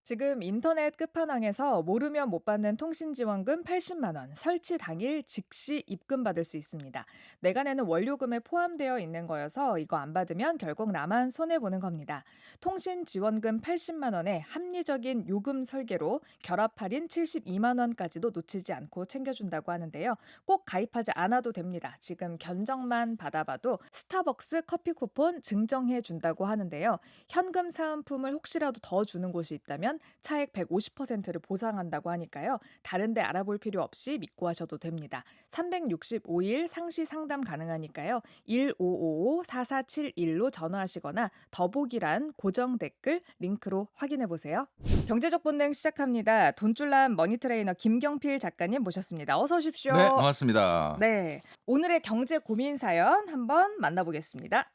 지금 인터넷 끝판왕에서 모르면 못 받는 통신지원금 80만 원, 설치 당일 즉시 입금받을 수 있습니다. 내가 내는 원료금에 포함되어 있는 거여서 이거 안 받으면 결국 나만 손해보는 겁니다. 통신지원금 80만 원에 합리적인 요금 설계로 결합 할인 72만 원까지도 놓치지 않고 챙겨준다고 하는데요. 꼭 가입하지 않아도 됩니다. 지금 견적만 받아봐도 스타벅스 커피 쿠폰 증정해 준다고 하는데요. 현금 사은품을 혹시라도 더 주는 곳이 있다면 차액 150%를 보상한다고 하니까요. 다른 데 알아볼 필요 없이 믿고 하셔도 됩니다. 365일 상시 상담 가능하니까요. 1555-4471로 전화하시거나 더보기란 고정 댓글 링크로 확인해 보세요. 경제적 본능 시작합니다. 돈줄람 머니트레이너 김경필 작가님 모셨습니다. 어서 네, 오십시오. 반갑습니다. 네. 오늘의 경제 고민 사연 한번 만나보겠습니다.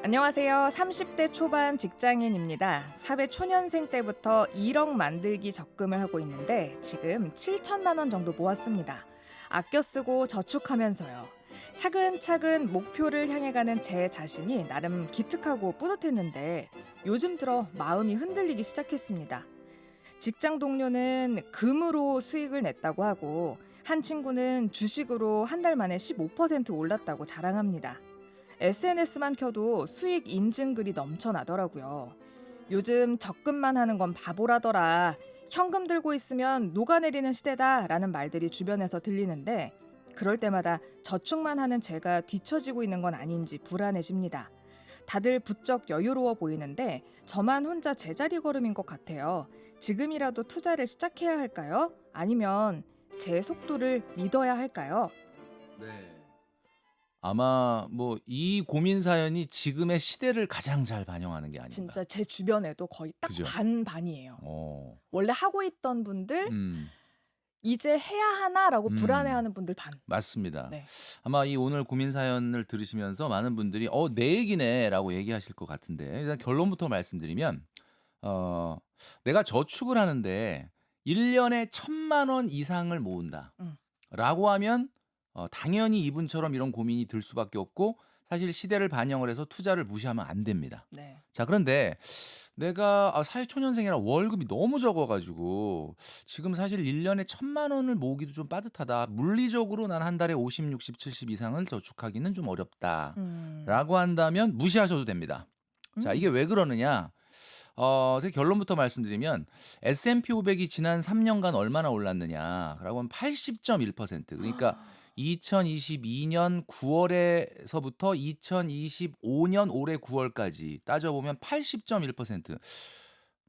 안녕하세요. 30대 초반 직장인입니다. 사회 초년생 때부터 1억 만들기 적금을 하고 있는데 지금 7천만 원 정도 모았습니다. 아껴 쓰고 저축하면서요. 차근차근 목표를 향해 가는 제 자신이 나름 기특하고 뿌듯했는데 요즘 들어 마음이 흔들리기 시작했습니다. 직장 동료는 금으로 수익을 냈다고 하고 한 친구는 주식으로 한 달 만에 15% 올랐다고 자랑합니다. SNS만 켜도 수익 인증글이 넘쳐나더라고요. 요즘 적금만 하는 건 바보라더라. 현금 들고 있으면 녹아내리는 시대다라는 말들이 주변에서 들리는데 그럴 때마다 저축만 하는 제가 뒤처지고 있는 건 아닌지 불안해집니다. 다들 부쩍 여유로워 보이는데 저만 혼자 제자리 걸음인 것 같아요. 지금이라도 투자를 시작해야 할까요? 아니면 제 속도를 믿어야 할까요? 네. 아마 뭐 이 고민 사연이 지금의 시대를 가장 잘 반영하는 게 아닌가. 진짜 제 주변에도 거의 딱 그죠? 반반이에요. 어. 원래 하고 있던 분들, 음. '이제 해야 하나?'라고 음. 불안해하는 분들 반. 맞습니다. 네. 아마 이 오늘 고민 사연을 들으시면서 많은 분들이 내 얘기네."라고 얘기하실 것 같은데 일단 결론부터 말씀드리면 어 내가 저축을 하는데 1 년에 1,000만 원 이상을 음. 모은다라고 하면 당연히 이분처럼 이런 고민이 들 수밖에 없고 사실 시대를 반영을 해서 투자를 무시하면 안 됩니다. 네. 자 그런데 내가 사회초년생이라 월급이 너무 적어 가지고 지금 사실 1 년에 1,000만 원을 모으기도 좀 빠듯하다. 물리적으로 난 한 달에 50, 60, 70 이상을 저축하기는 좀 음. 어렵다라고 한다면 무시하셔도 됩니다. 자 이게 음. 왜 그러느냐? 제 결론부터 말씀드리면 S&P 500이 지난 3 년간 얼마나 올랐느냐라고 하면 80.1%, 그러니까 2022년 9월에서부터 2025년 올해 9월까지 따져보면 80.1%.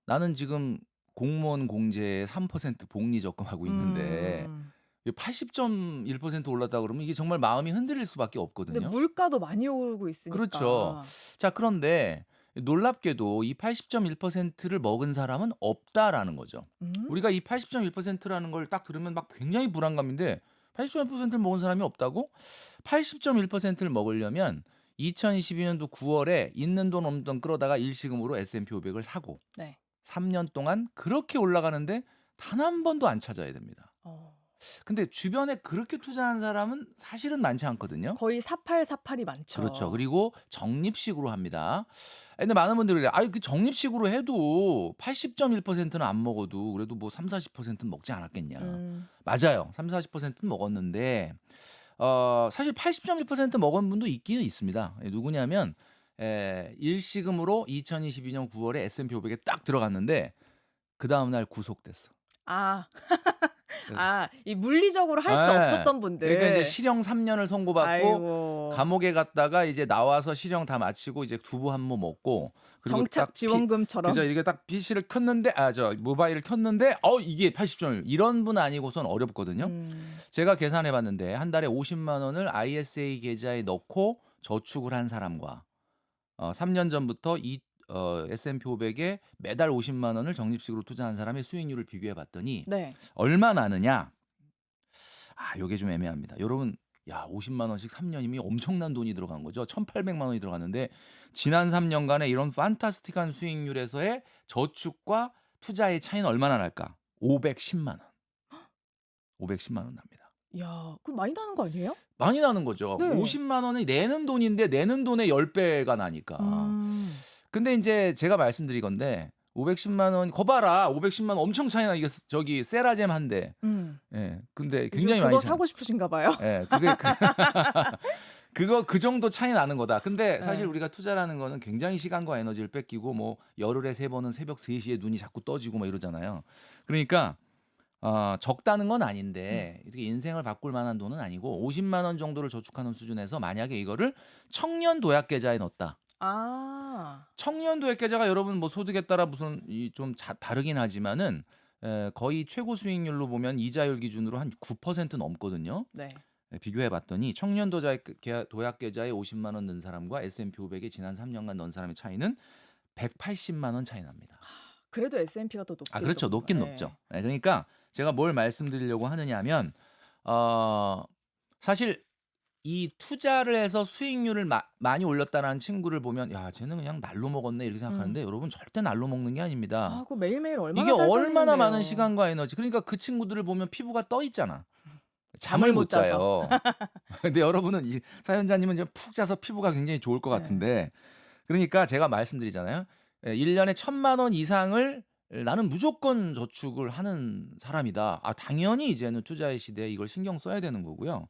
나는 지금 공무원 공제에 3% 복리 적금하고 있는데 음. 이게 80.1% 올랐다 그러면 이게 정말 마음이 흔들릴 수밖에 근데 없거든요. 물가도 많이 오르고 그렇죠. 있으니까. 자 그런데 놀랍게도 이 80.1%를 먹은 사람은 없다라는 거죠. 음? 우리가 이 80.1%라는 걸 딱 들으면 막 굉장히 불안감인데 80.1%를 먹은 사람이 없다고? 80.1%를 먹으려면 2022년도 9월에 있는 돈 없는 돈 끌어다가 일시금으로 S&P 500을 사고 네. 3년 동안 그렇게 올라가는데 단 한 번도 안 찾아야 됩니다. 어. 근데 주변에 그렇게 투자한 사람은 사실은 많지 않거든요. 거의 사팔사팔이 그렇죠. 많죠. 그리고 적립식으로 합니다. 근데 많은 분들이 그래요. "아이 그 적립식으로 해도 80.1%는 안 먹어도 그래도 뭐 30-40%는 먹지 않았겠냐." 음. 맞아요. 30-40%는 먹었는데 사실 80.1% 먹은 분도 있기는 있습니다. 누구냐면 일시금으로 2022년 9 월에 S&P 500에 딱 들어갔는데 그다음 날 구속됐어. 아. 그래서 아 이 물리적으로 할 수 예. 없었던 그러니까 인제 분들. 실형 3 년을 선고받고 아이고. 감옥에 갔다가 이제 나와서 실형 다 마치고 이제 두부 한 모 먹고 그리고 정착 딱 피 그죠. 지원금처럼. 이렇게 딱 PC를 켰는데 모바일을 켰는데 이게 80 이런 분 아니고선 어렵거든요. 음. 제가 계산해 봤는데 한 달에 50만 원을 ISA 계좌에 넣고 저축을 한 사람과 3년 전부터 이 S&P 500에 매달 50만 원을 적립식으로 투자한 사람의 수익률을 비교해 봤더니 네. 얼마 나느냐? 요게 좀 애매합니다. 여러분, 야 50만 원씩 3 년이면 엄청난 돈이 들어간 거죠. 1,800만 원이 들어갔는데 지난 3 년간의 이런 판타스틱한 수익률에서의 저축과 투자의 차이는 얼마나 날까? 510만 원. 510만 원 납니다. 야, 그럼 많이 나는 거 아니에요? 많이 나는 거죠. 네. 50만 원이 내는 돈인데 내는 돈의 10배가 나니까. 음. 근데 인제 제가 말씀드리건대 510만 원 거 봐라. 510만 원 엄청 차이 나 이거 저기 세라젬 한 대. 음. 예. 근데 요즘 굉장히 많이 그거 차이 사고 싶으신가 봐요. 예. 그게 그거 그 정도 차이 나는 거다. 근데 사실 예. 우리가 투자라는 거는 굉장히 시간과 에너지를 뺏기고 뭐 열흘에 3번은 새벽 3시에 눈이 자꾸 떠지고 막 이러잖아요. 그러니까 적다는 건 음. 아닌데 이렇게 인생을 바꿀 만한 돈은 아니고 50만 원 정도를 저축하는 수준에서 만약에 이거를 청년 도약 계좌에 넣었다. 아. 청년 도약 계좌가 여러분 뭐 소득에 따라 무슨 이 좀 다르긴 하지만은 거의 최고 수익률로 보면 이자율 기준으로 한 9% 넘거든요. 네. 비교해 봤더니 청년 도약 계좌에 50만 원 넣은 사람과 S&P 500에 지난 3년간 넣은 사람의 차이는 180만 원 차이 납니다. 그래도 S&P가 더 그렇죠. 높겠죠. 높긴 높죠. 예. 예 그러니까 제가 뭘 말씀드리려고 하느냐 하면 어 사실 이 투자를 해서 수익률을 많이 올렸다라는 친구를 보면 '야 쟤는 그냥 날로 먹었네.' 이렇게 음. 생각하는데 여러분 절대 날로 먹는 게 아닙니다. 그거 매일매일 이게 얼마나 살 얼마나 많은 떨리는데요. 시간과 에너지 그러니까 그 친구들을 보면 피부가 떠 있잖아. 잠을 잠을 못 못 자서. 자요. 근데 여러분은 이 사연자님은 이제 푹 자서 피부가 굉장히 좋을 것 예. 같은데 그러니까 제가 말씀드리잖아요. 1 년에 1,000만 원 이상을 '나는 무조건 저축을 하는 사람이다.' 당연히 이제는 투자의 시대에 이걸 신경 써야 되는 거고요.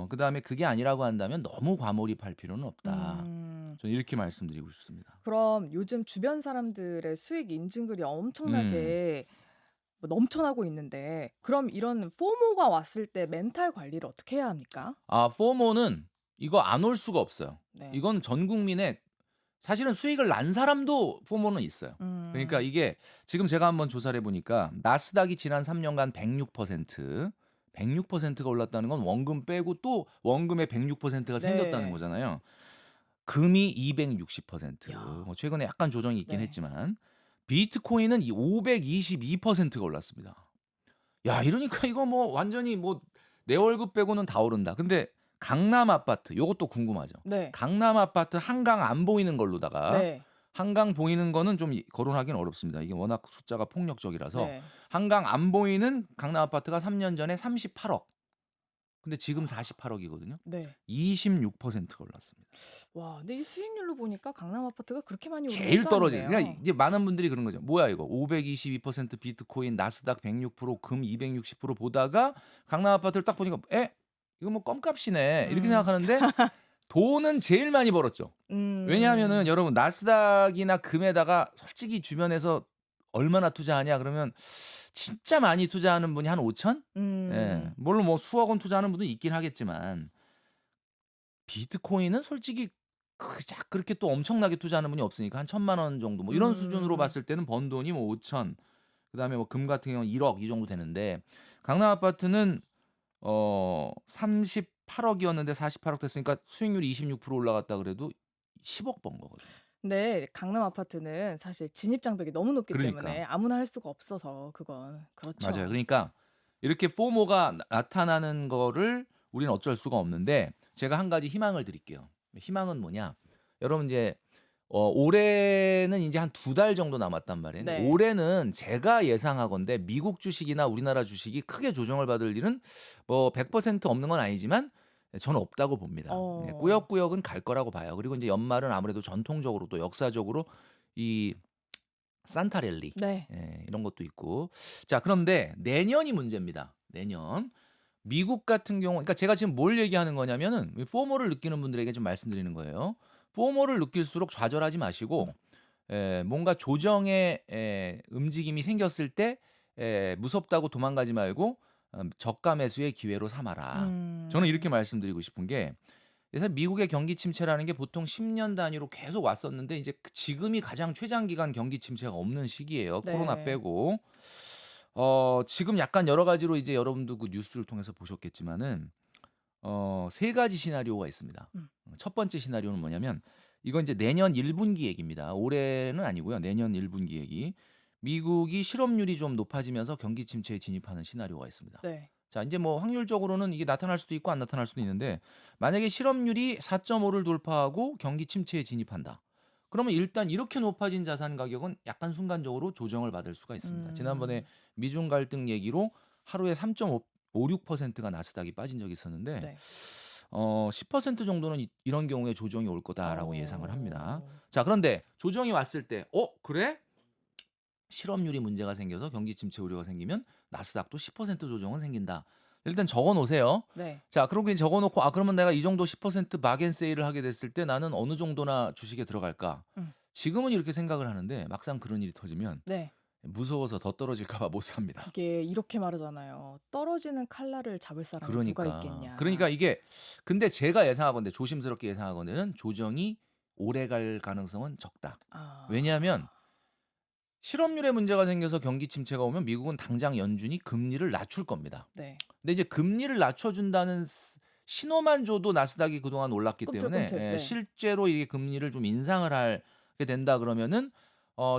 그다음에 그게 아니라고 한다면 '너무 과몰입할 필요는 없다.' 음. 저는 이렇게 말씀드리고 싶습니다. 그럼 요즘 주변 사람들의 수익 인증글이 음. 엄청나게 뭐 넘쳐나고 있는데 그럼 이런 포모가 왔을 때 멘탈 관리를 어떻게 해야 합니까? 포모는 이거 안 올 수가 없어요. 네. 이건 전 국민의 사실은 수익을 난 사람도 포모는 있어요. 그러니까 음. 이게 지금 제가 한번 조사를 해 보니까 나스닥이 지난 3 년간 106%, 106%가 올랐다는 건 원금 빼고 또 원금의 106%가 생겼다는 네. 거잖아요. 금이 260%, 야. 뭐 최근에 약간 조정이 있긴 네. 했지만 비트코인은 이 522%가 올랐습니다. 야 이러니까 이거 뭐 완전히 뭐 내 월급 빼고는 다 오른다. 근데 강남 아파트 요것도 궁금하죠. 네. 강남 아파트 한강 안 보이는 걸로다가 네. 한강 보이는 거는 좀 거론하기는 어렵습니다. 이게 워낙 숫자가 폭력적이라서 네. 한강 안 보이는 강남 아파트가 3년 전에 38억 근데 지금 48억 이거든요. 네. 26%가 올랐습니다. 와, 근데 이 수익률로 보니까 강남 아파트가 그렇게 많이 오른 제일 것도 떨어지는 그러니까 아니네요. 이제 많은 분들이 그런 거죠. "뭐야 이거 522% 비트코인, 나스닥 106%금 260% 보다가 강남 아파트를 딱 보니까 '에? 이거 뭐 껌값이네.' 이렇게 음. 생각하는데 돈은 제일 많이 벌었죠. 왜냐하면은 음. 여러분 나스닥이나 금에다가 솔직히 주변에서 "얼마나 투자하냐?" 그러면 진짜 많이 투자하는 분이 한 5천? 예. 음. 물론 뭐 수억 원 투자하는 분도 있긴 하겠지만 비트코인은 솔직히 그렇게 또 엄청나게 투자하는 분이 없으니까 한 1,000만 원 정도 뭐 이런 수준으로 음. 봤을 때는 번 돈이 뭐 5천 그다음에 뭐 금 같은 경우는 1억 이 정도 되는데 강남 아파트는 38억 이었는데 48억 됐으니까 수익률이 26% 올라갔다 그래도 10억 번 거거든요. 근데 강남 아파트는 사실 진입 장벽이 너무 높기 때문에 그러니까. 아무나 할 수가 없어서 그건 맞아요. 그렇죠. 그러니까 이렇게 포모가 나타나는 거를 우리는 어쩔 수가 없는데 제가 한 가지 희망을 드릴게요. 희망은 뭐냐? 여러분 이제 올해는 인제 한 2달 정도 남았단 말이에요. 근데 네. 올해는 제가 예상하건대 미국 주식이나 우리나라 주식이 크게 조정을 받을 일은 뭐 100% 없는 건 아니지만 저는 없다고 봅니다. 예 어. 꾸역꾸역은 갈 거라고 봐요. 그리고 인제 연말은 아무래도 전통적으로 또 역사적으로 이 산타 랠리 네. 이런 것도 있고. 자 그런데 내년이 문제입니다. 내년. 미국 같은 경우 그러니까 제가 지금 뭘 얘기하는 거냐면은 이 포모를 느끼는 분들에게 좀 말씀드리는 거예요. 포모를 느낄수록 좌절하지 마시고 음. 뭔가 조정의 움직임이 생겼을 때 무섭다고 도망가지 말고 저가 매수의 기회로 삼아라. 저는 이렇게 음. 말씀드리고 싶은 게 사실 미국의 경기 침체라는 게 보통 10년 단위로 계속 왔었는데 이제 지금이 가장 최장기간 경기 침체가 없는 시기예요. 코로나 네. 빼고. 지금 약간 여러 가지로 이제 여러분도 그 뉴스를 통해서 보셨겠지만은 3 가지 시나리오가 있습니다. 음. 첫 번째 시나리오는 뭐냐면 이건 이제 내년 1 분기 얘기입니다. 올해는 아니고요. 내년 1 분기 얘기. 미국이 실업률이 좀 높아지면서 경기 침체에 진입하는 시나리오가 있습니다. 네. 자 인제 뭐 확률적으로는 이게 나타날 수도 있고 안 나타날 수도 있는데 만약에 실업률이 4.5를 돌파하고 경기 침체에 진입한다. 그러면 일단 이렇게 높아진 자산 가격은 약간 순간적으로 조정을 받을 수가 있습니다. 지난번에 음. 미중 갈등 얘기로 하루에 3.5 5-6%가 나스닥이 빠진 적이 있었는데 네. 10% 정도는 이런 경우에 조정이 올 거다라고 예상을 합니다. 어. 자, 그런데 조정이 왔을 때 그래? 실업률이 문제가 생겨서 경기 침체 우려가 생기면 나스닥도 10% 조정은 생긴다. 일단 적어 놓으세요. 네. 자, 그러고 적어 놓고 그러면 내가 이 정도 10% 막앤 세일을 하게 됐을 때 나는 어느 정도나 주식에 들어갈까? 음. 지금은 이렇게 생각을 하는데 막상 그런 일이 터지면 네. 무서워서 더 떨어질까 봐 못 삽니다. 그게 이렇게 말하잖아요. "떨어지는 칼날을 잡을 사람이 누가 있겠냐." 그러니까 이게 근데 제가 예상하건대 조심스럽게 예상하건대는 조정이 오래 갈 가능성은 적다. 아. 왜냐하면 실업률에 문제가 생겨서 경기 침체가 오면 미국은 당장 연준이 금리를 낮출 겁니다. 네. 근데 이제 금리를 낮춰준다는 신호만 줘도 나스닥이 그동안 올랐기 때문에 꿈틀꿈틀. 네. 실제로 이게 금리를 좀 인상을 하게 된다 그러면은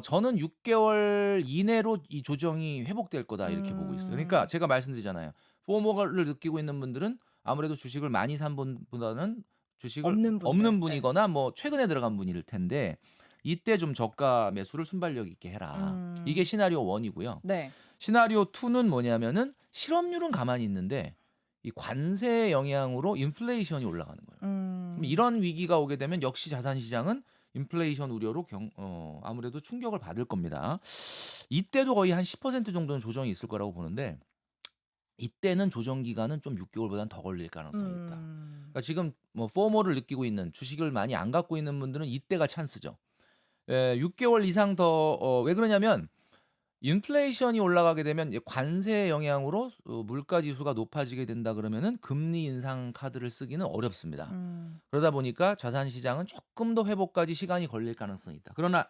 저는 6개월 이내로 이 조정이 회복될 거다 이렇게 보고 있어요. 그러니까 제가 말씀드리잖아요. 포모를 느끼고 있는 분들은 아무래도 주식을 많이 산 분보다는 주식을 없는 분들. 없는 네. 분이거나 뭐 최근에 들어간 분일 텐데 이때 좀 저가 매수를 순발력 있게 해라. 이게 시나리오 1이고요. 네. 시나리오 2는 뭐냐면은 실업률은 가만히 있는데 이 관세 영향으로 인플레이션이 올라가는 거예요. 그럼 이런 위기가 오게 되면 역시 자산 시장은 인플레이션 우려로 아무래도 충격을 받을 겁니다. 이때도 거의 한 10% 정도는 조정이 있을 거라고 보는데 이때는 조정 기간은 좀 6개월보다는 더 걸릴 가능성이 있다. 그러니까 지금 뭐 포모를 느끼고 있는 주식을 많이 안 갖고 있는 분들은 이때가 찬스죠. 6개월 이상 더 왜 그러냐면 인플레이션이 올라가게 되면 관세 영향으로 물가 지수가 높아지게 된다 그러면은 금리 인상 카드를 쓰기는 어렵습니다. 그러다 보니까 자산 시장은 조금 더 회복까지 시간이 걸릴 가능성이 있다. 그러나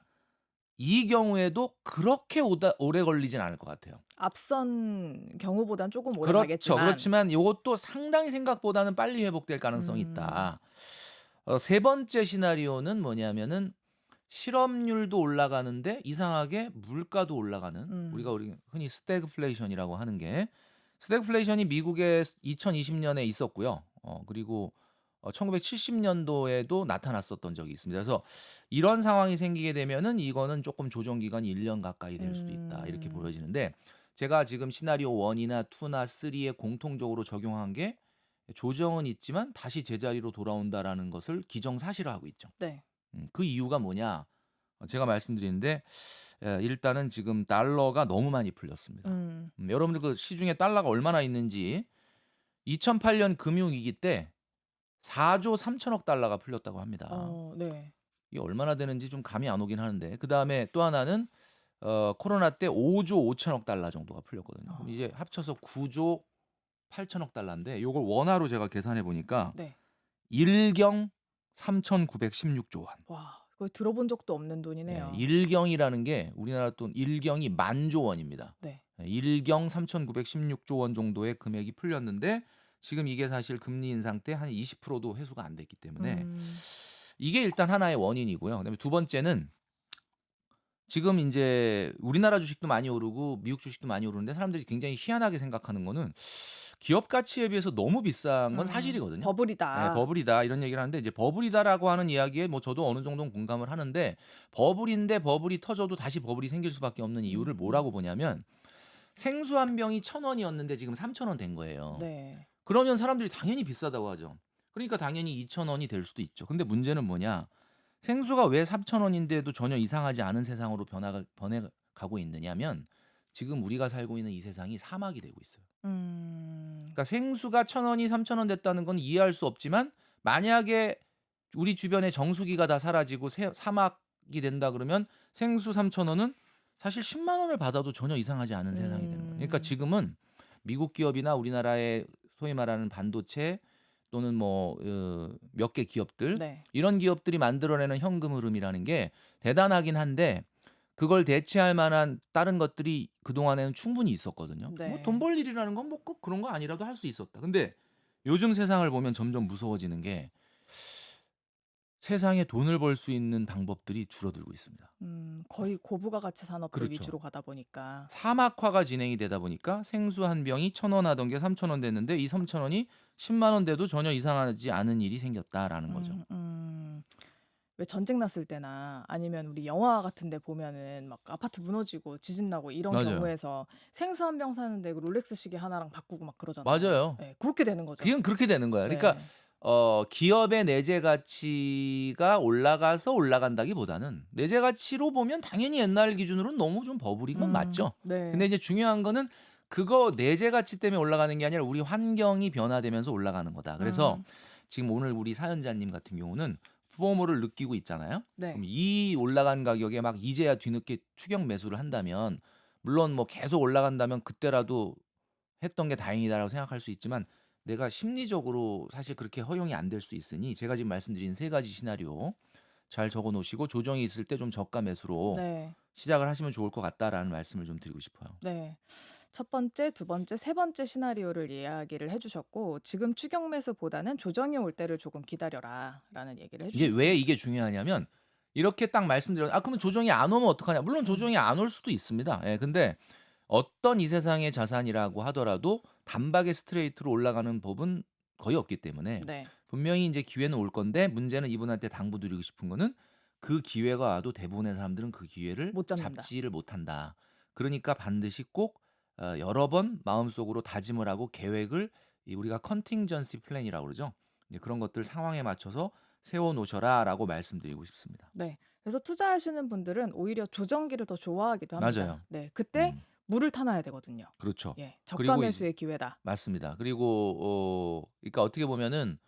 이 경우에도 그렇게 오래 걸리진 않을 것 같아요. 앞선 경우보단 조금 오래 그렇죠. 가겠지만 그렇지만 이것도 상당히 생각보다는 빨리 회복될 가능성이 있다. 세 번째 시나리오는 뭐냐면은 실업률도 올라가는데 이상하게 물가도 올라가는 우리 흔히 스태그플레이션이라고 하는 게 스태그플레이션이 미국에 2020년에 있었고요. 그리고 1970년도에도 나타났었던 적이 있습니다. 그래서 이런 상황이 생기게 되면은 이거는 조금 조정 기간이 1년 가까이 될 수도 있다. 이렇게 보여지는데 제가 지금 시나리오 1이나 2나 3에 공통적으로 적용한 게 조정은 있지만 다시 제자리로 돌아온다라는 것을 기정사실화하고 있죠. 네. 그 이유가 뭐냐? 제가 말씀드리는데 일단은 지금 달러가 너무 많이 풀렸습니다. 여러분들 그 시중에 달러가 얼마나 있는지 2008년 금융위기 때 4조 3천억 달러가 풀렸다고 합니다. 네. 이게 얼마나 되는지 좀 감이 안 오긴 하는데 그다음에 또 하나는 코로나 때 5조 5천억 달러 정도가 풀렸거든요. 그럼 이제 합쳐서 9조 8천억 달러인데 요걸 원화로 제가 계산해 보니까 네. 1경 3,916조 원. 와, 이거 들어본 적도 없는 돈이네요. 1경이라는 게 우리나라 돈 1경이 10,000조 원입니다. 네. 1경 3,916조 원 정도의 금액이 풀렸는데 지금 이게 사실 금리 인상 때 한 20%도 회수가 안 됐기 때문에 이게 일단 하나의 원인이고요. 그다음에 두 번째는 지금 이제 우리나라 주식도 많이 오르고 미국 주식도 많이 오르는데 사람들이 굉장히 희한하게 생각하는 거는 기업 가치에 비해서 너무 비싼 건 사실이거든요. 버블이다. 네, 버블이다 이런 얘기를 하는데 이제 버블이다라고 하는 이야기에 뭐 저도 어느 정도는 공감을 하는데 버블인데 버블이 터져도 다시 버블이 생길 수밖에 없는 이유를 뭐라고 보냐면 생수 한 병이 1,000원이었는데 지금 3,000원 된 거예요. 네. 그러면 사람들이 당연히 비싸다고 하죠. 그러니까 당연히 2,000원이 될 수도 있죠. 근데 문제는 뭐냐? 생수가 왜 3,000원인데도 전혀 이상하지 않은 세상으로 변해가고 있느냐면 지금 우리가 살고 있는 이 세상이 사막이 되고 있어요. 그러니까 생수가 1,000원이 3,000원 됐다는 건 이해할 수 없지만 만약에 우리 주변에 정수기가 다 사라지고 사막이 된다 그러면 생수 3,000원은 사실 10만 원을 받아도 전혀 이상하지 않은 세상이 되는 거예요. 그러니까 지금은 미국 기업이나 우리나라의 소위 말하는 반도체 또는 뭐 몇 개 기업들 네. 이런 기업들이 만들어내는 현금 흐름이라는 게 대단하긴 한데 그걸 대체할 만한 다른 것들이 그동안에는 충분히 있었거든요. 네. 뭐 돈 벌 일이라는 건 뭐 꼭 그런 거 아니라도 할 수 있었다. 근데 요즘 세상을 보면 점점 무서워지는 게 세상에 돈을 벌 수 있는 방법들이 줄어들고 있습니다. 거의 고부가 가치 산업들 그렇죠. 위주로 가다 보니까. 사막화가 진행이 되다 보니까 생수 한 병이 1,000원 하던 게 3,000원 됐는데 이 3,000원이 10만 원 돼도 전혀 이상하지 않은 일이 생겼다라는 거죠. 왜 전쟁 났을 때나 아니면 우리 영화 같은 데 보면은 막 아파트 무너지고 지진 나고 이런 맞아요. 경우에서 생수 한 병 사는데 그 롤렉스 시계 하나랑 바꾸고 막 그러잖아요. 맞아요. 네, 그렇게 되는 거죠. 그냥 그렇게 되는 거야. 그러니까 네. 기업의 내재 가치가 올라가서 올라간다기보다는 내재 가치로 보면 당연히 옛날 기준으로는 너무 좀 버블인 건 맞죠. 네. 근데 이제 중요한 거는 그거 내재 가치 때문에 올라가는 게 아니라 우리 환경이 변화되면서 올라가는 거다. 그래서 음, 지금 오늘 우리 사연자님 같은 경우는 포모를 느끼고 있잖아요. 네. 그럼 이 올라간 가격에 막 이제야 뒤늦게 추격 매수를 한다면 물론 뭐 계속 올라간다면 그때라도 했던 게 다행이다라고 생각할 수 있지만 내가 심리적으로 사실 그렇게 허용이 안 될 수 있으니 제가 지금 말씀드린 세 가지 시나리오 잘 적어 놓으시고 조정이 있을 때 좀 저가 매수로 네. 시작을 하시면 좋을 것 같다라는 말씀을 좀 드리고 싶어요. 네. 첫 번째, 두 번째, 세 번째 시나리오를 이야기를 해주셨고, 지금 추격 매수보다는 조정이 올 때를 조금 기다려라라는 얘기를 이게 왜 해주셨습니다. 이게 중요하냐면 이렇게 딱 말씀드려 그러면 조정이 안 오면 어떡하냐? 물론 음, 조정이 안 올 수도 있습니다. 예. 근데 어떤 이 세상의 자산이라고 하더라도 단박에 스트레이트로 올라가는 법은 거의 없기 때문에 네. 분명히 이제 기회는 올 건데 문제는 이분한테 당부드리고 싶은 거는 그 기회가 와도 대부분의 사람들은 그 기회를 못 잡는다. 잡지를 못한다. 그러니까 반드시 꼭 여러 번 마음속으로 다짐을 하고 계획을 우리가 컨팅전시 플랜이라고 그러죠. 이제 그런 것들 상황에 맞춰서 세워 놓으셔라라고 말씀드리고 싶습니다. 네. 그래서 투자하시는 분들은 오히려 조정기를 더 좋아하기도 합니다. 맞아요. 네. 그때 음. 물을 타놔야 되거든요. 그렇죠. 예. 저가 그리고 이제 매수의 기회다. 맞습니다. 그리고 그러니까 어떻게 보면은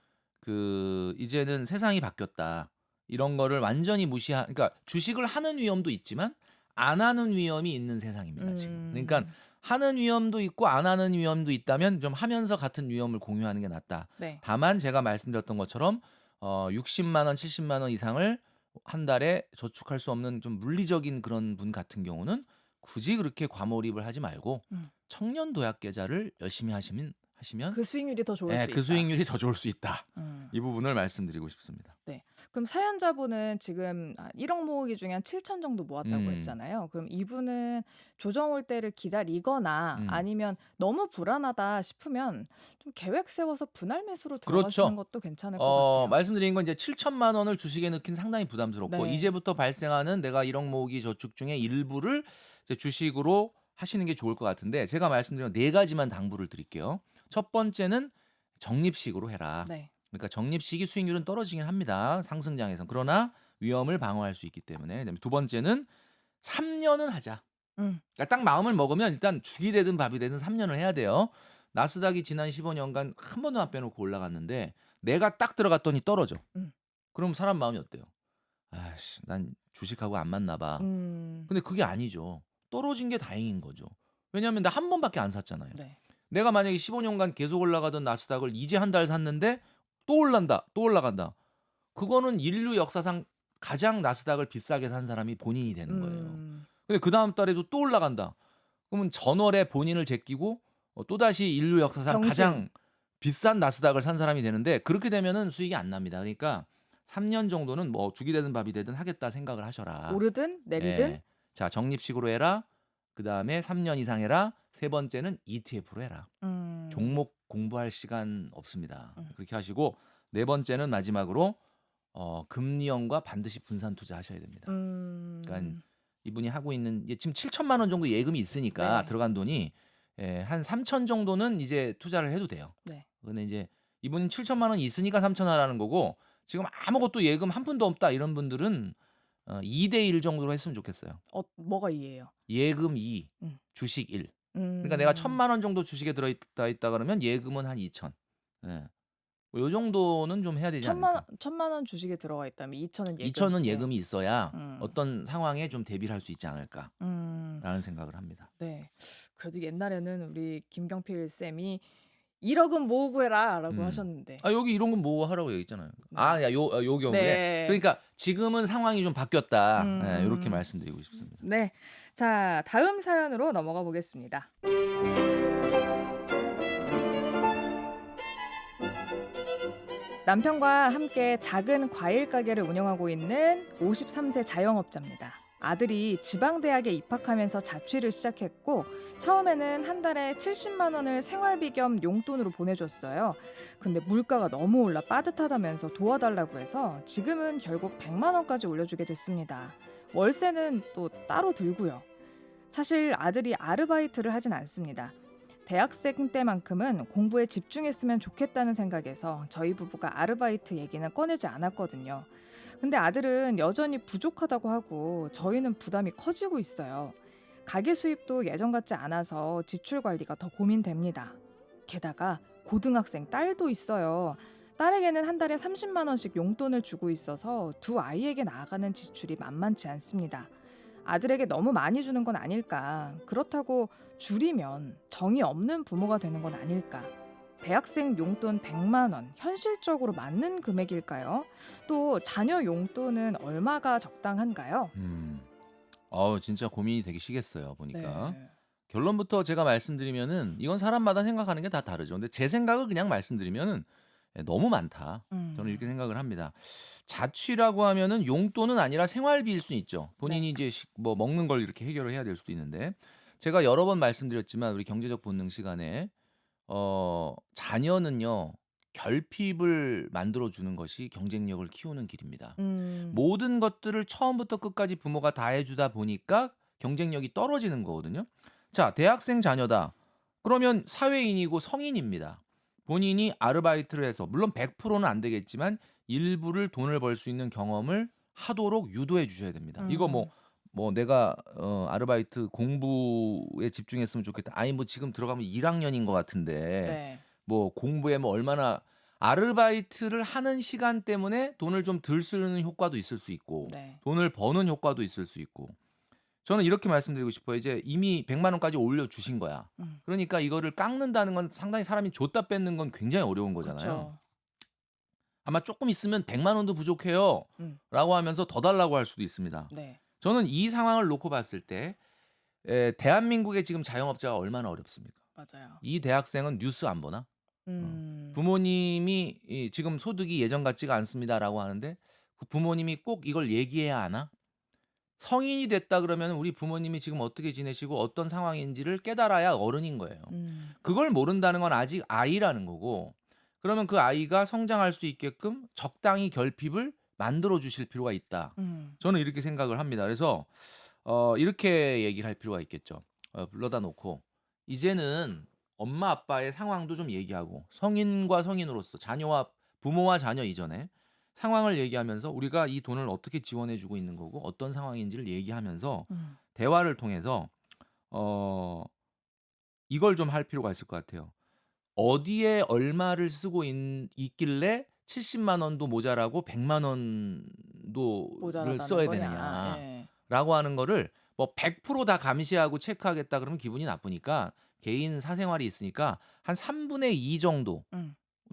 이제는 세상이 바뀌었다. 이런 거를 완전히 그러니까 주식을 하는 위험도 있지만 안 하는 위험이 있는 세상입니다, 지금. 그러니까 하는 위험도 있고 안 하는 위험도 있다면 좀 하면서 같은 위험을 공유하는 게 낫다. 네. 다만 제가 말씀드렸던 것처럼 60만 원, 70만 원 이상을 한 달에 저축할 수 없는 좀 물리적인 그런 분 같은 경우는 굳이 그렇게 과몰입을 하지 말고 음. 청년 도약 계좌를 열심히 하시면 그 수익률이 더 좋을 예, 수 그 있다. 수익률이 더 좋을 수 있다. 음. 이 부분을 말씀드리고 싶습니다. 네. 그럼 사연자분은 지금 1억 모으기 중에 한 7천 정도 모았다고 음. 했잖아요. 그럼 이분은 조정 올 때를 기다리거나 음. 아니면 너무 불안하다 싶으면 좀 계획 세워서 분할 매수로 그렇죠. 들어가시는 것도 괜찮을 것 같아요. 말씀드린 건 이제 7천만 원을 주식에 넣긴 상당히 부담스럽고 네. 이제부터 발생하는 내가 1억 모으기 저축 중에 일부를 이제 주식으로 하시는 게 좋을 것 같은데 제가 말씀드린 네 가지만 당부를 드릴게요. 첫 번째는 적립식으로 해라. 네. 그러니까 적립식이 수익률은 떨어지긴 합니다. 상승장에선. 그러나 위험을 방어할 수 있기 때문에. 그다음에 두 번째는 3년은 하자. 음. 그러니까 딱 마음을 먹으면 일단 죽이 되든 밥이 되든 3년을 해야 돼요. 나스닥이 지난 15년간 한 번도 안 빼놓고 올라갔는데 내가 딱 들어갔더니 떨어져. 음. 그럼 사람 마음이 어때요? 아씨, 난 주식하고 안 맞나 봐. 음. 근데 그게 아니죠. 떨어진 게 다행인 거죠. 왜냐하면 나 한 번밖에 안 샀잖아요. 네. 내가 만약에 15년간 계속 올라가던 나스닥을 이제 한 달 샀는데 또 올란다, 또 올라간다. 그거는 인류 역사상 가장 나스닥을 비싸게 산 사람이 본인이 되는 거예요. 음. 근데 그 다음 달에도 또 올라간다. 그러면 전월에 본인을 제끼고 또다시 인류 역사상 경신. 가장 비싼 나스닥을 산 사람이 되는데 그렇게 되면은 수익이 안 납니다. 그러니까 3년 정도는 뭐 죽이 되든 밥이 되든 하겠다 생각을 하셔라. 오르든 내리든 예. 자, 적립식으로 해라. 그다음에 3년 이상 해라. 세 번째는 ETF로 해라. 종목 공부할 시간 없습니다. 그렇게 하시고 네 번째는 마지막으로 금리형과 반드시 분산 투자하셔야 됩니다. 그러니까 이분이 하고 있는 지금 7천만 원 정도 예금이 있으니까 네. 들어간 돈이 한 3천 정도는 이제 투자를 해도 돼요. 네. 근데 이제 이분은 7천만 원이 있으니까 3천 하라는 거고 지금 아무것도 예금 한 푼도 없다 이런 분들은 2대 1 정도로 했으면 좋겠어요. 뭐가 이해예요? 예금 2, 음. 주식 1. 그러니까 내가 1,000만 원 정도 주식에 들어있다 그러면 예금은 한 2천. 예. 요 정도는 좀 해야 되지 않을까. 1,000만 원 주식에 들어가 있다면 2천은 예금. 2천은 네. 예금이 있어야 음. 어떤 상황에 좀 대비를 할 수 있지 않을까라는 음. 생각을 합니다. 네. 그래도 옛날에는 우리 김경필 쌤이 1억은 모으고 해라라고 하셨는데. 여기 이런 건 뭐 하라고 얘기했잖아요. 네. 요 경우에. 네. 그러니까 지금은 상황이 좀 바뀌었다. 예, 요렇게 음. 말씀드리고 싶습니다. 네. 자, 다음 사연으로 넘어가 보겠습니다. 남편과 함께 작은 과일 가게를 운영하고 있는 53세 자영업자입니다. 아들이 지방대학에 입학하면서 자취를 시작했고 처음에는 한 달에 70만 원을 생활비 겸 용돈으로 보내줬어요. 근데 물가가 너무 올라 빠듯하다면서 도와달라고 해서 지금은 결국 100만 원까지 올려주게 됐습니다. 월세는 또 따로 들고요. 사실 아들이 아르바이트를 하진 않습니다. 대학생 때만큼은 공부에 집중했으면 좋겠다는 생각에서 저희 부부가 아르바이트 얘기는 꺼내지 않았거든요. 근데 아들은 여전히 부족하다고 하고 저희는 부담이 커지고 있어요. 가계 수입도 예전 같지 않아서 지출 관리가 더 고민됩니다. 게다가 고등학생 딸도 있어요. 딸에게는 한 달에 30만 원씩 용돈을 주고 있어서 두 아이에게 나아가는 지출이 만만치 않습니다. 아들에게 너무 많이 주는 건 아닐까. 그렇다고 줄이면 정이 없는 부모가 되는 건 아닐까. 대학생 용돈 100만 원, 현실적으로 맞는 금액일까요? 또 자녀 용돈은 얼마가 적당한가요? 음. 진짜 고민이 되게 시겠어요, 보니까. 네. 결론부터 제가 말씀드리면은 이건 사람마다 생각하는 게 다 다르죠. 근데 제 생각을 그냥 말씀드리면은 너무 많다. 저는 이렇게 음. 생각을 합니다. 자취라고 하면은 용돈은 아니라 생활비일 수 있죠. 본인이 네. 이제 뭐 먹는 걸 이렇게 해결을 해야 될 수도 있는데 제가 여러 번 말씀드렸지만 우리 경제적 본능 시간에 자녀는요. 결핍을 만들어 주는 것이 경쟁력을 키우는 길입니다. 음. 모든 것들을 처음부터 끝까지 부모가 다 해주다 보니까 경쟁력이 떨어지는 거거든요. 자, 대학생 자녀다. 그러면 사회인이고 성인입니다. 본인이 아르바이트를 해서 물론 100%는 안 되겠지만 일부를 돈을 벌 수 있는 경험을 하도록 유도해 주셔야 됩니다. 이거 음. 내가 아르바이트 공부에 집중했으면 좋겠다. 아니 뭐 지금 들어가면 1학년인 것 같은데 네. 뭐 공부에 뭐 얼마나 아르바이트를 하는 시간 때문에 돈을 좀 덜 쓰는 효과도 있을 수 있고 네. 돈을 버는 효과도 있을 수 있고 저는 이렇게 말씀드리고 싶어요. 이제 이미 100만 원까지 올려주신 거야. 음. 그러니까 이거를 깎는다는 건 상당히 사람이 줬다 뺏는 건 굉장히 어려운 거잖아요. 그렇죠. 아마 조금 있으면 100만 원도 부족해요. 음. 라고 하면서 더 달라고 할 수도 있습니다. 네. 저는 이 상황을 놓고 봤을 때 대한민국의 지금 자영업자가 얼마나 어렵습니까? 맞아요. 이 대학생은 뉴스 안 보나? 음. 부모님이 지금 소득이 예전 같지가 않습니다라고 하는데 그 부모님이 꼭 이걸 얘기해야 하나? 성인이 됐다 그러면 우리 부모님이 지금 어떻게 지내시고 어떤 상황인지를 깨달아야 어른인 거예요. 음. 그걸 모른다는 건 아직 아이라는 거고 그러면 그 아이가 성장할 수 있게끔 적당히 결핍을 만들어 주실 필요가 있다. 음. 저는 이렇게 생각을 합니다. 그래서 이렇게 얘기를 할 필요가 있겠죠. 불러다 놓고 이제는 엄마 아빠의 상황도 좀 얘기하고 성인과 성인으로서 자녀와 부모와 자녀 이전에 상황을 얘기하면서 우리가 이 돈을 어떻게 지원해 주고 있는 거고 어떤 상황인지를 얘기하면서 음. 대화를 통해서 어 이걸 좀 할 필요가 있을 것 같아요. 어디에 얼마를 쓰고 있길래 70만 원도 모자라고 100만 원도를 모자라다는 써야 거냐. 예. 되느냐라고 하는 거를 뭐 100%다 감시하고 체크하겠다 그러면 기분이 나쁘니까 개인 사생활이 있으니까 한 3분의 2 정도는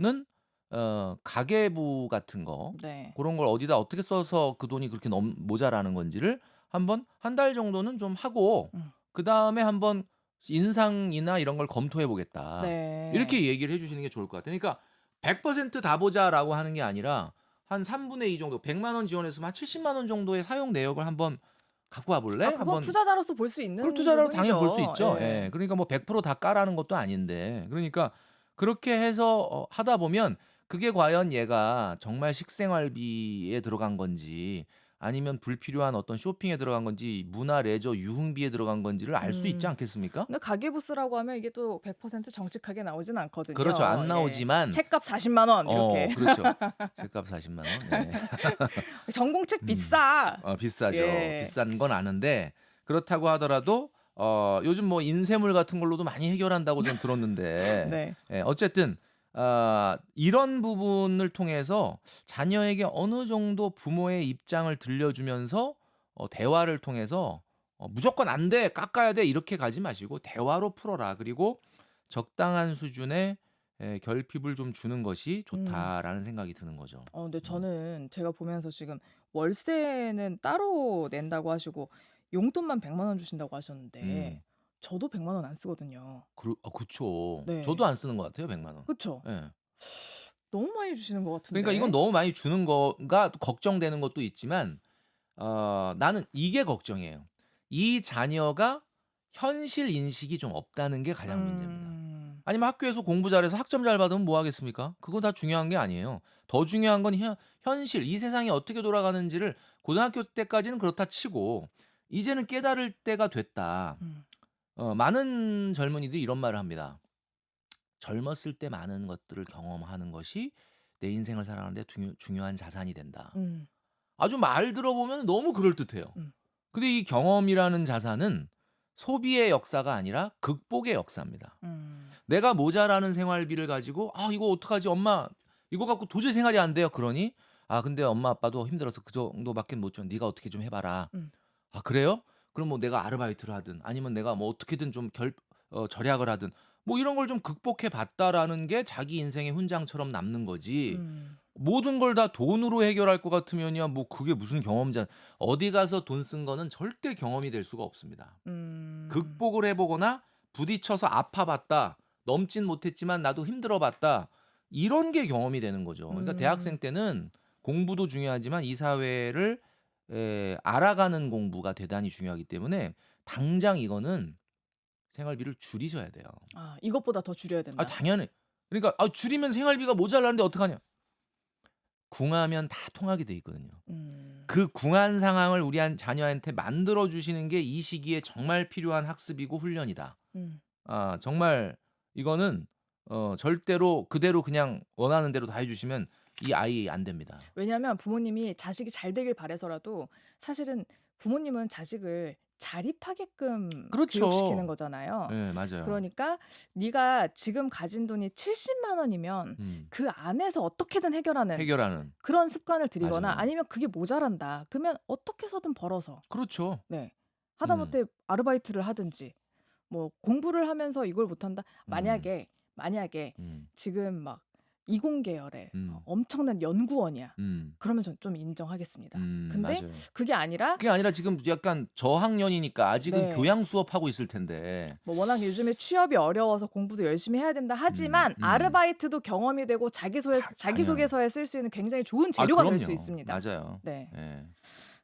음. 가계부 같은 거 네. 그런 걸 어디다 어떻게 써서 그 돈이 그렇게 모자라는 건지를 한번 한 달 정도는 좀 하고 음. 그다음에 한번 인상이나 이런 걸 검토해 보겠다. 네. 이렇게 얘기를 해 주시는 게 좋을 것 같아요. 그러니까 100%다 보자라고 하는 게 아니라 한 3분의 2 정도 100만 원 지원했으면 한 70만 원 정도의 사용 내역을 한번 갖고 와 볼래? 아 그건 한번 투자자로서 볼 수 그걸 있는 투자라고 당연히 볼 수 부분이죠. 있죠. 예. 예. 그러니까 뭐 100%다 까라는 것도 아닌데. 그러니까 그렇게 해서 하다 보면 그게 과연 얘가 정말 식생활비에 들어간 건지 아니면 불필요한 어떤 쇼핑에 들어간 건지 문화 레저 유흥비에 들어간 건지를 알 수 있지 음. 않겠습니까? 근데 가계부스라고 하면 이게 또 100% 정직하게 나오진 않거든요. 그렇죠. 안 예. 나오지만 책값 40만 원 이렇게. 그렇죠. 책값 40만 원. 네. 전공책 음. 비싸. 비싸죠. 예. 비싼 건 아는데 그렇다고 하더라도 요즘 뭐 인쇄물 같은 걸로도 많이 해결한다고 좀 들었는데 네. 어쨌든 이런 부분을 통해서 자녀에게 어느 정도 부모의 입장을 들려주면서 대화를 통해서 무조건 안 돼, 깎아야 돼 이렇게 가지 마시고 대화로 풀어라. 그리고 적당한 수준의 결핍을 좀 주는 것이 음. 좋다라는 생각이 드는 거죠. 근데 저는 제가 보면서 지금 월세는 따로 낸다고 하시고 용돈만 100만 원 주신다고 하셨는데 음. 저도 100만 원 안 쓰거든요. 그쵸. 네. 저도 안 쓰는 것 같아요, 100만 원. 그쵸? 예. 너무 많이 주시는 것 그러니까 이건 같은데. 너무 많이 주는 거가 걱정되는 것도 있지만 나는 이게 걱정이에요. 이 자녀가 현실 인식이 좀 없다는 게 가장 문제입니다. 아니면 학교에서 공부 잘해서 학점 잘 받으면 뭐 하겠습니까? 그건 다 중요한 게 아니에요. 더 중요한 건 현실, 이 세상이 어떻게 돌아가는지를 고등학교 때까지는 그렇다 치고 이제는 깨달을 때가 됐다. 음. 많은 젊은이들이 이런 말을 합니다. 젊었을 때 많은 것들을 경험하는 것이 내 인생을 살아가는 데 중요한 자산이 된다. 음. 아주 말 들어보면 너무 그럴듯해요. 음. 근데 이 경험이라는 자산은 소비의 역사가 아니라 극복의 역사입니다. 음. 내가 모자라는 생활비를 가지고 "아 이거 어떡하지 엄마. 이거 갖고 도저히 생활이 안 돼요." 그러니 "아 근데 엄마 아빠도 힘들어서 그 정도밖에 못 줘. 네가 어떻게 좀 해 봐라." 음. "아 그래요?" 그럼 뭐 내가 아르바이트를 하든 아니면 내가 뭐 어떻게든 좀 절약을 하든 뭐 이런 걸 좀 극복해 봤다라는 게 자기 인생의 훈장처럼 남는 거지. 음. 모든 걸 다 돈으로 해결할 것 같으면야 뭐 그게 무슨 경험자. 어디 가서 돈 쓴 거는 절대 경험이 될 수가 없습니다. 음. 극복을 해 보거나 부딪혀서 아파 봤다. 넘진 못했지만 나도 힘들어 봤다. 이런 게 경험이 되는 거죠. 그러니까 음. 대학생 때는 공부도 중요하지만 이 사회를 알아가는 공부가 대단히 중요하기 때문에 당장 이거는 생활비를 줄이셔야 돼요. 아 이것보다 더 줄여야 된다? 당연히. 그러니까 줄이면 생활비가 모자라는데 어떡하냐. 궁하면 다 통하게 돼 있거든요. 음. 그 궁한 상황을 우리 자녀한테 만들어 주시는 게 이 시기에 정말 필요한 학습이고 훈련이다. 음. 정말 이거는 절대로 그대로 그냥 원하는 대로 다 해 주시면 이 아이 안 됩니다. 왜냐하면 부모님이 자식이 잘 되길 바라서라도 사실은 부모님은 자식을 자립하게끔 교육시키는 그렇죠. 거잖아요. 예 맞아요. 그러니까 네가 지금 가진 돈이 70만 원이면 음. 그 안에서 어떻게든 해결하는 해결하는. 그런 습관을 들이거나 맞아요. 아니면 그게 모자란다. 그러면 어떻게 해서든 벌어서 그렇죠. 네. 하다못해 음. 아르바이트를 하든지 뭐 공부를 하면서 이걸 못한다. 음. 만약에 음. 지금 막 이공계열에 음. 엄청난 연구원이야. 음. 그러면 전 좀 인정하겠습니다. 근데 맞아요. 그게 아니라 그게 아니라 지금 약간 저학년이니까 아직은 네. 교양 수업하고 있을 텐데. 뭐 워낙 요즘에 취업이 어려워서 공부도 열심히 해야 된다 음. 하지만 음. 아르바이트도 경험이 되고 당연 자기소개서에 쓸 수 있는 굉장히 좋은 재료가 될 수 그럼요. 있습니다. 맞아요. 네. 예.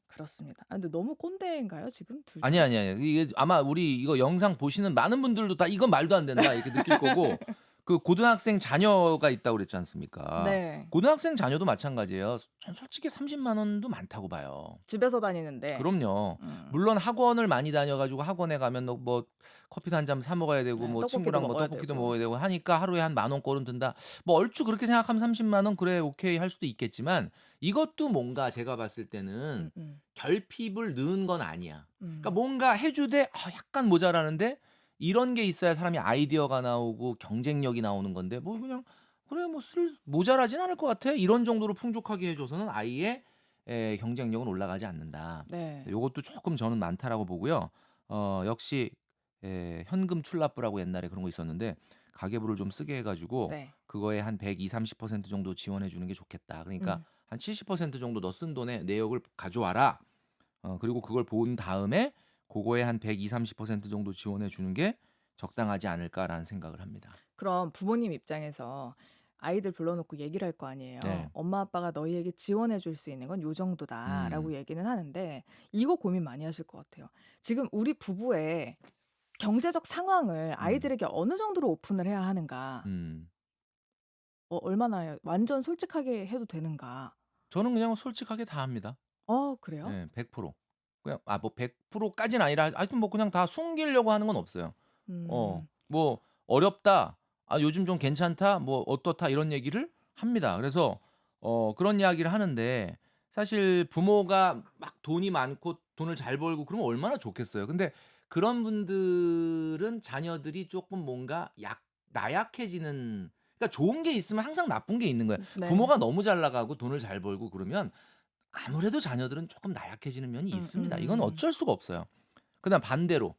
그렇습니다. 근데 너무 꼰대인가요, 지금 둘 아니, 다? 아니, 아니. 이게 아마 우리 이거 영상 보시는 많은 분들도 다 '이건 말도 안 된다.' 이렇게 느낄 거고 그 고등학생 자녀가 있다고 그랬지 않습니까? 네. 고등학생 자녀도 마찬가지예요. 전 솔직히 30만 원도 많다고 봐요. 집에서 다니는데. 그럼요. 음. 물론 학원을 많이 다녀 가지고 학원에 가면 뭐 커피도 한 잔 사 먹어야 되고 네. 뭐 떡볶이도 친구랑 뭐 먹어야 떡볶이도 되고. 먹어야 되고 하니까 하루에 한 만 원꼴은 든다. 뭐 얼추 그렇게 생각하면 30만 원 그래 오케이 할 수도 있겠지만 이것도 뭔가 제가 봤을 때는 음음. 결핍을 넣은 건 아니야. 그러니까 음. 뭔가 해 주되 약간 모자라는데 이런 게 있어야 사람이 아이디어가 나오고 경쟁력이 나오는 건데 뭐 그냥 '그래 뭐 모자라진 않을 것 같아.' 이런 정도로 풍족하게 해 줘서는 아이의 경쟁력은 올라가지 않는다. 네. 요것도 조금 저는 많다라고 보고요. 역시 현금 출납부라고 옛날에 그런 거 있었는데 가계부를 좀 쓰게 해 가지고 네. 그거에 한 120~30% 정도 지원해 주는 게 좋겠다. 그러니까 음. 한 70% 정도 너 쓴 돈의 내역을 가져와라. 그리고 그걸 본 다음에 고거에 한 120~30% 정도 지원해 주는 게 적당하지 않을까라는 생각을 합니다. 그럼 부모님 입장에서 아이들 불러놓고 얘기를 할 거 아니에요. 네. "엄마 아빠가 너희에게 지원해 줄 수 있는 건 요 정도다."라고 음. 얘기는 하는데 이거 고민 많이 하실 것 같아요. 지금 우리 부부의 경제적 상황을 음. 아이들에게 어느 정도로 오픈을 해야 하는가? 음. 얼마나 완전 솔직하게 해도 되는가? 저는 그냥 솔직하게 다 합니다. 그래요? 예. 100%. 그냥 뭐 100% 까지는 아니라 하여튼 뭐 그냥 다 숨기려고 하는 건 없어요. 음. 뭐 "어렵다. 요즘 좀 괜찮다. 뭐 어떻다." 이런 얘기를 합니다. 그래서 그런 이야기를 하는데 사실 부모가 막 돈이 많고 돈을 잘 벌고 그러면 얼마나 좋겠어요. 근데 그런 분들은 자녀들이 쪼끔 뭔가 나약해지는 그러니까 좋은 게 있으면 항상 나쁜 게 있는 거예요. 네. 부모가 너무 잘 나가고 돈을 잘 벌고 그러면 아무래도 자녀들은 쪼끔 나약해지는 면이 있습니다. 이건 음음. 어쩔 수가 없어요. 그다음 반대로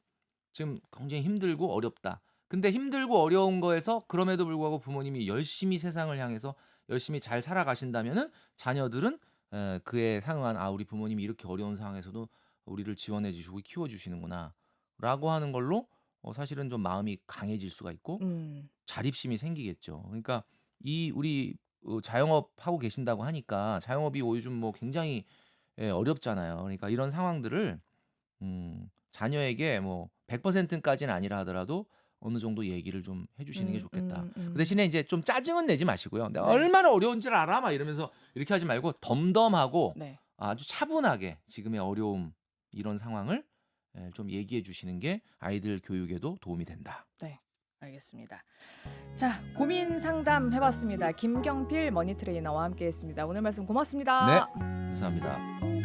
지금 굉장히 힘들고 어렵다. 근데 힘들고 어려운 거에서 그럼에도 불구하고 부모님이 열심히 세상을 향해서 열심히 잘 살아가신다면은 자녀들은 그에 상응한 '아 우리 부모님이 이렇게 어려운 상황에서도 우리를 지원해 주시고 키워 주시는구나.'라고 하는 걸로 사실은 좀 마음이 강해질 수가 있고 음. 자립심이 생기겠죠. 그러니까 이 우리 자영업 하고 계신다고 하니까 자영업이 요즘 뭐 굉장히 어렵잖아요. 그러니까 이런 상황들을 자녀에게 뭐 100%까지는 아니라 하더라도 어느 정도 얘기를 좀 해 주시는 게 좋겠다. 그 대신에 이제 좀 짜증은 내지 마시고요. "내가 네. 얼마나 어려운 줄 알아?" 막 이러면서 이렇게 하지 말고 덤덤하고 네. 아주 차분하게 지금의 어려움 이런 상황을 좀 얘기해 주시는 게 아이들 교육에도 도움이 된다. 네. 알겠습니다. 자, 고민 상담 해봤습니다. 김경필 머니 트레이너와 함께했습니다. 오늘 말씀 네. 고맙습니다. 감사합니다.